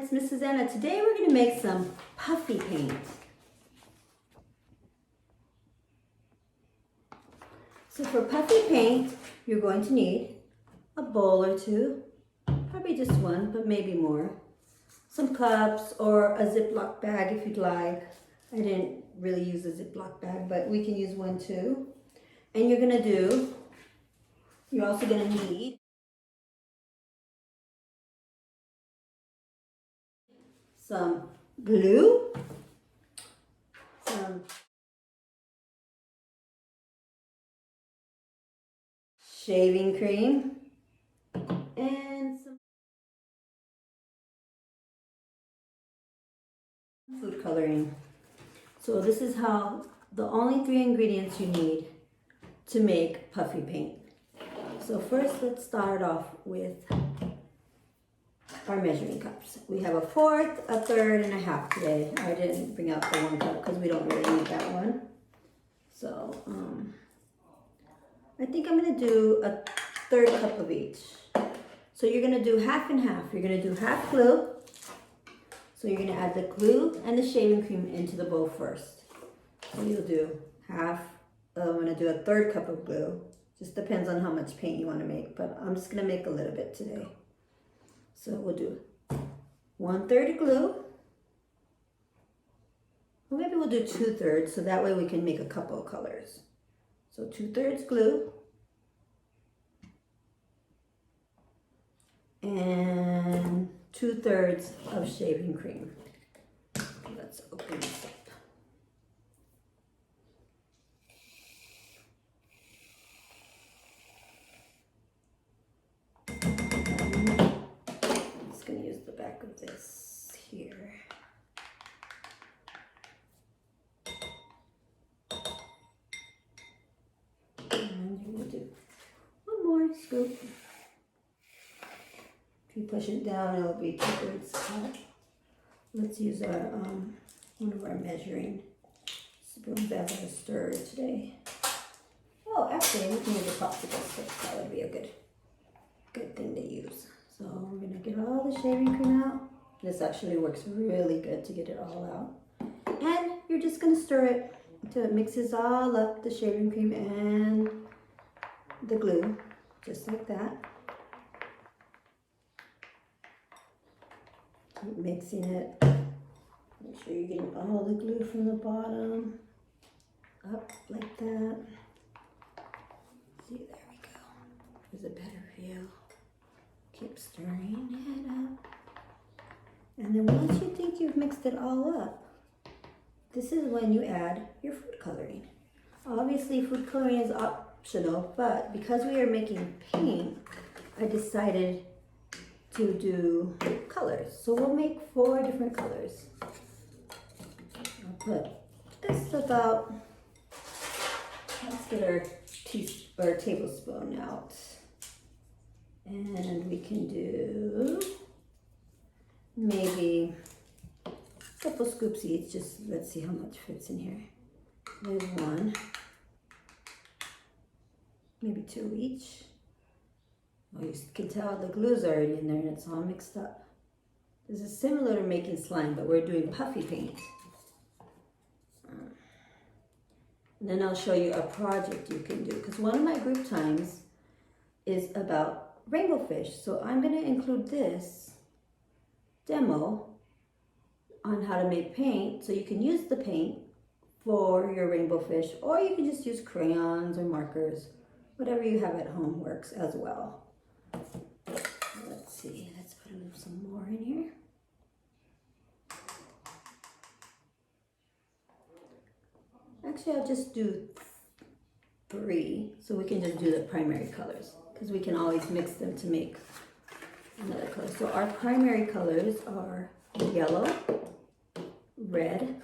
it's Miss Susanna. Today we're going to make some puffy paint. So for puffy paint, you're going to need a bowl or two, probably just one, but maybe more. Some cups or a Ziploc bag if you'd like. I didn't really use a Ziploc bag, but we can use one too. And you're also going to need some glue, some shaving cream, and some food coloring. So this is the only 3 ingredients you need to make puffy paint. So first let's start off with our measuring cups. We have a 1/4, a 1/3, and a 1/2 today. I didn't bring out the 1 cup because we don't really need that one. So I think I'm gonna do a 1/3 cup of each. So you're gonna do half and half. You're gonna do half glue. So you're gonna add the glue and the shaving cream into the bowl first. So you'll do half, I'm gonna do a 1/3 cup of glue. Just depends on how much paint you wanna make, but I'm just gonna make a little bit today. So we'll do 1/3 glue. Or maybe we'll do 2/3, so that way we can make a couple of colors. So 2/3 glue. And 2/3 of shaving cream. Let's open this up. I'm just going to use the back of this here. And you're going to do one more scoop. If you push it down, it'll be 2/3 cut. Let's use our one of our measuring spoons as a stirrer today. Oh, actually, we can use a popsicle stick. That would be a good thing to use. So we're gonna get all the shaving cream out. This actually works really good to get it all out. And you're just gonna stir it until it mixes all up, the shaving cream and the glue, just like that. Keep mixing it. Make sure you're getting all the glue from the bottom up like that. See, there we go. There's a better view. Keep stirring it up. And then once you think you've mixed it all up, this is when you add your food coloring. Obviously, food coloring is optional, but because we are making paint, I decided to do colors. So we'll make 4 different colors. I'll put this about, let's get our tablespoon out. And we can do maybe a couple scoops each. Just let's see how much fits in here. There's 1, maybe 2 each. Oh, you can tell the glue's already in there and it's all mixed up. This is similar to making slime, but we're doing puffy paint. And then I'll show you a project you can do, because one of my group times is about rainbow fish. So I'm going to include this demo on how to make paint, so you can use the paint for your rainbow fish, or you can just use crayons or markers. Whatever you have at home works as well. Let's see, let's put some more in here. Actually, I'll just do 3, so we can just do the primary colors, because we can always mix them to make another color. So our primary colors are yellow, red,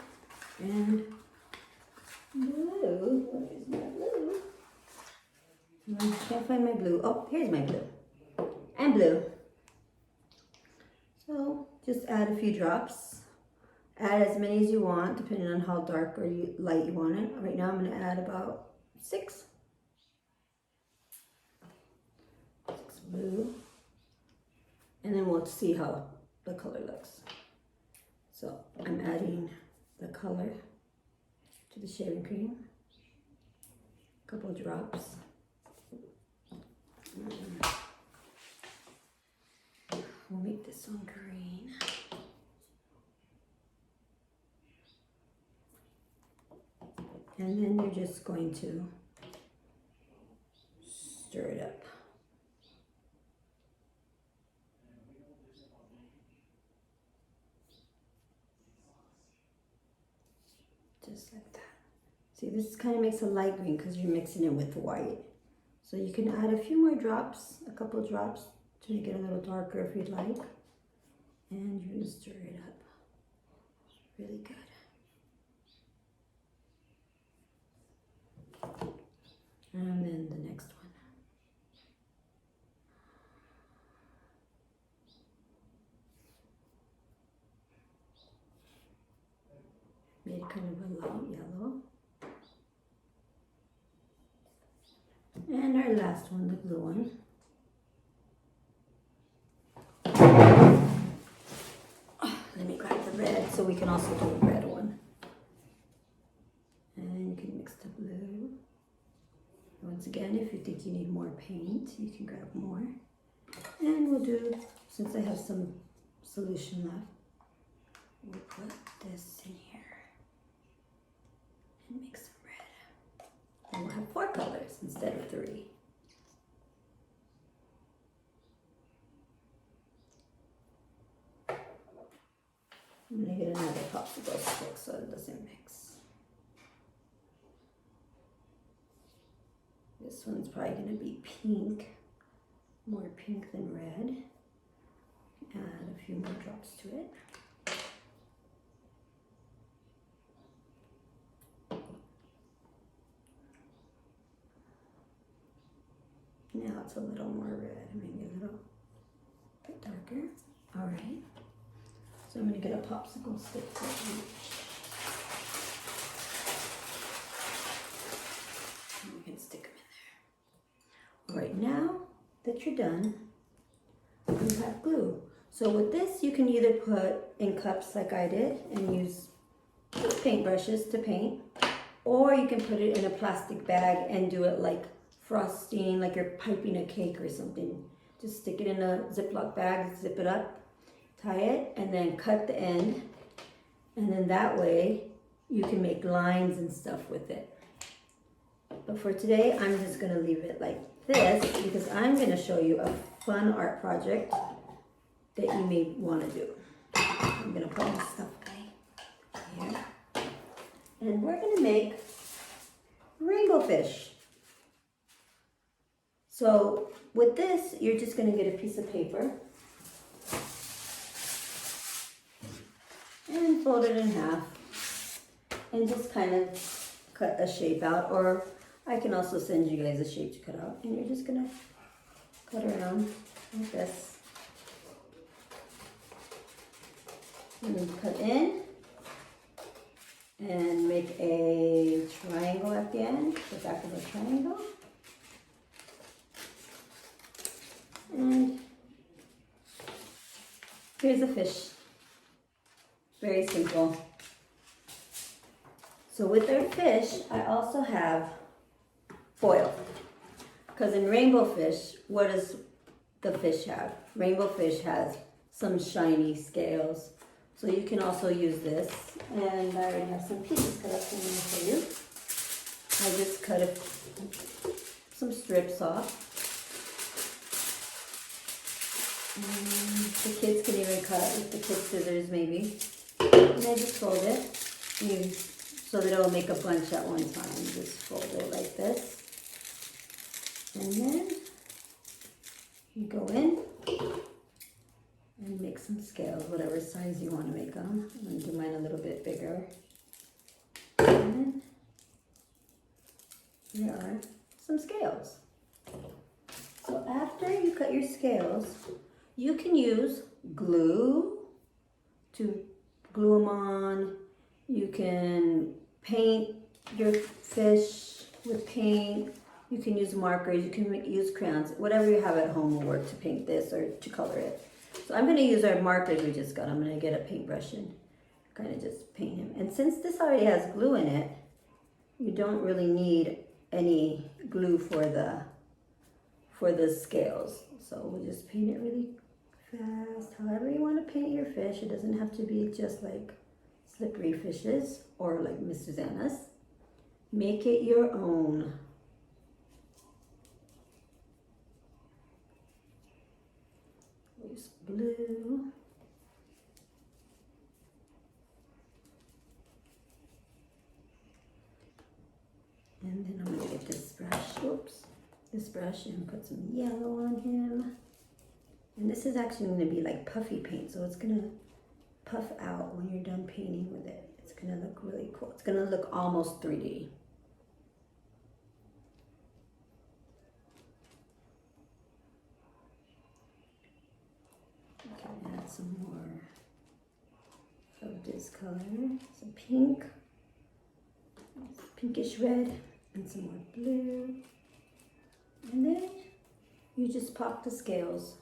and blue. Where is my blue? I can't find my blue. Oh, here's my blue. And blue. So just add a few drops. Add as many as you want, depending on how dark or light you want it. Right now I'm going to add about 6. 6 blue. And then we'll see how the color looks. So I'm adding the color to the shaving cream. A couple of drops. We'll make this one green. And then you're just going to stir it up. Just like that. See, this kind of makes a light green because you're mixing it with white. So you can add a few more drops, a couple of drops to make it a little darker if you'd like. And you're going to stir it up. It's really good. And then the next one. Made kind of a light yellow. And our last one, the blue one. Let me grab the red so we can also do a red one. And you can mix the blue. Once again, if you think you need more paint, you can grab more. And we'll do, since I have some solution left, we'll put this in here and make some red. And we'll have 4 colors instead of 3. I'm gonna get another popsicle stick so it doesn't mix. This one's probably gonna be pink, more pink than red. Add a few more drops to it. Now it's a little more red, maybe a little bit darker. All right. So I'm gonna get a popsicle stick for each. And we can stick them in there. All right, now that you're done, you have glue. So with this, you can either put in cups like I did and use paintbrushes to paint, or you can put it in a plastic bag and do it like frosting, like you're piping a cake or something. Just stick it in a Ziploc bag, zip it up, tie it, and then cut the end. And then that way you can make lines and stuff with it. But for today, I'm just gonna leave it like this because I'm gonna show you a fun art project that you may wanna do. I'm gonna put my stuff here. And we're gonna make rainbow fish. So with this, you're just gonna get a piece of paper and fold it in half and just kind of cut a shape out, or I can also send you guys a shape to cut out, and you're just gonna cut around like this. And then cut in and make a triangle at the end, the back of a triangle. And here's a fish. Very simple. So with our fish, I also have foil. Because in rainbow fish, what does the fish have? Rainbow fish has some shiny scales. So you can also use this. And I already have some pieces cut up for you. I just cut some strips off. The kids can even cut with the kid scissors maybe. And I just fold it so that it will make a bunch at one time. Just fold it like this. And then you go in and make some scales, whatever size you want to make them. I'm going to do mine a little bit bigger. And then there are some scales. So after you cut your scales, you can use glue to glue them on. You can paint your fish with paint. You can use markers. You can use crayons. Whatever you have at home will work to paint this or to color it. So I'm going to use our markers we just got. I'm going to get a paintbrush kind of just paint him. And since this already has glue in it, you don't really need any glue for the scales. So we'll just paint it really fast. However you want to paint your fish. It doesn't have to be just like slippery fishes or like Ms.Suzanna's. Make it your own. Use blue. And then I'm gonna get this brush, oops, this brush and put some yellow on him. And this is actually gonna be like puffy paint, so it's gonna puff out when you're done painting with it. It's gonna look really cool. It's gonna look almost 3D. Okay, add some more of this color, some pink, pinkish red, and some more blue. And then you just pop the scales.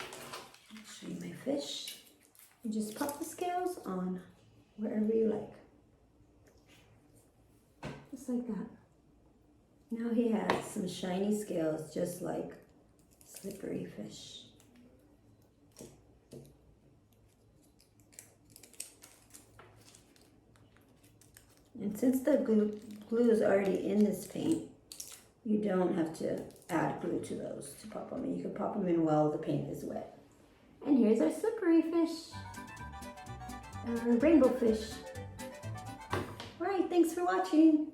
I'll show you my fish. You just pop the scales on wherever you like. Just like that. Now he has some shiny scales, just like slippery fish. And since the glue is already in this paint, you don't have to add glue to those to pop them in. You can pop them in while the paint is wet. And here's our slippery fish, rainbow fish. All right, thanks for watching.